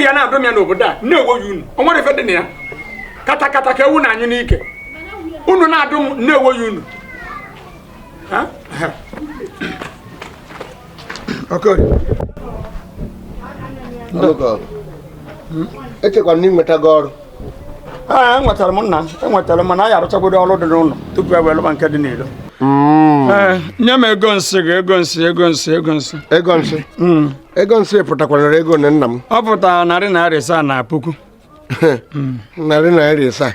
ya na abịa n'obodo a na-ewo ya unu o nwere ife dị na ya kata ka ewu na anyị n'ike unu na-adụ m na-ewo ya unu echekwa na ịnweta gị ọrụ enwetara m nna enwetara m mana a ya arụchagodo ọrụ dị n'ụlọ tupu e wee lụba nke dị n'ilo nye m ego nsị gị ego nsị pụtakwara ego na nna m ọ pụtara narị asaa na puku narị asaa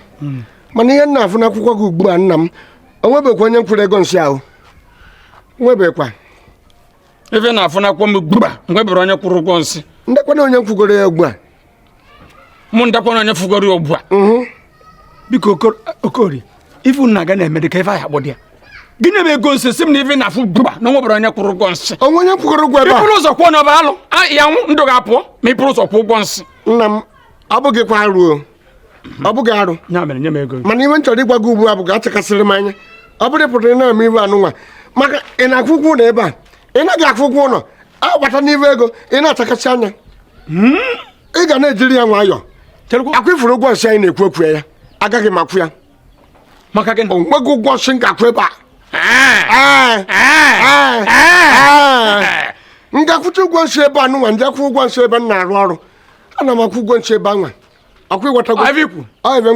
mana ihe nna afụ n'akwụkwọ gị ugbu a nna m o nwebekwa onye mkwụrụ ego nsị ahụ nwebekwa ife na-afụ n'akwụkwọ m ugbu a nwebere onye kwụrụ ụgwọ nsị ndekwana onye kwugoro ya ugbu a mụ ndakwana onye fụgoro ya ugbu a biko Okorie ife unu na-aga na-eme dị ka ife ahụ agbọdị ya gịnị bụ ego nsị si m na ife na-afụ ugbu a na nwebere onye kwụrụ ụgwọ nsị onye kwugoro ụgwọ ebe a ịpụrụ ụzọ kwụọ n'ọba alụ ya nwụ ndụ ga-apụọ ma ịpụrụ ụzọ kwụọ ụgwọ nsị nna m ọ bụghịkwa arụ ọ bụghị arụ ya mere nye m ego mana iwe m chọrọ ịgwa gị ugbu a bụ ga-achịkasịrị m anya ọ bụrụ pụtara na-eme iwe anụnwa maka ị na-akwụ ụgwọ ụlọ ebe a ị naghị akwụ ụgwọ ụlọ agbata n'ive ego ị na-achakasị anya ị ga na-ejiri ya nwayọọ akwa ifuru ụgwọ nsị anyị na-ekwu okwu ya agaghị m akwụ ya maka gịnị onweghị ụgwọ nsị m ga-akwụ ebe a m ga-akwụcha ụgwọ nsị ebe anụnwa ndị akwụ ụgwọ nsị ebe m na-arụ ọrụ ana m akwụ ụgwọ nsị ebe anwa ọkwa ịghọtago ive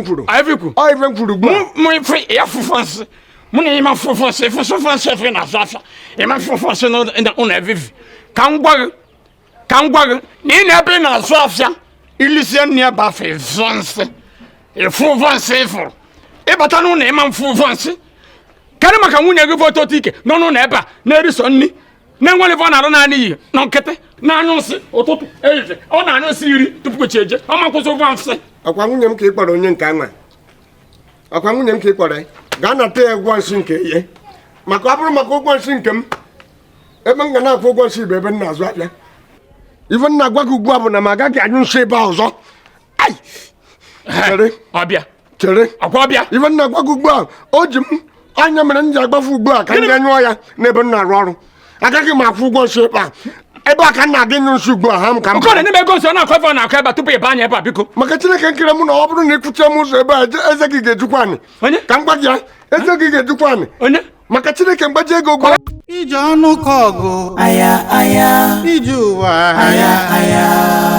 m kwuru ugbu a muna ima fofose fe na zafa ima fofose no una vivi kan gwa ni na be na zafa ilise ni ba fe vonse e fofose fo e bata no na ima fofose kan maka nwunye gị foto tike no na eba na eriso nni na nwele fo na ro na ani no nkete na anyụsị ụtụtụ eze ọ na anyụsị iri tupu cheje ọ makwụsị vonse akwa nwunye m ka ị kpọrọ onye nke anwa akwa nwunye m ka ị kpọrọ gaa nata ya ụgwọ nsị nke ihe maka ọ bụrụ maka ụgwọ nsị nke m ebe m ga na-akwụ ụgwọ nsị bụ ebe m na-azụ ahịa ife m na-agwa gị ugbu a bụ na m agaghị anyụ nsị ebe a ọzọ chere ife m na-agwa gị ugbu a o ji m anya mere m ji agbafu ugbu a ka m ga-anyụọ ya n'ebe m na-arụ ọrụ agaghị m akwụ ụgwọ nsị ebe a ka m na-aga ịnyụ nsị ugbu a ha m ka m maka Chineke nkere m na ọ bụrụ na ịkwụcha m ụzọ ebe a eze gị ga-ejukwa anyị ka m gwa gị ya eze gị ga-ejukwa anyị maka Chineke mgbaji ego ụgwọ ije ọnụ ka ọgụ aya ije ụwa aya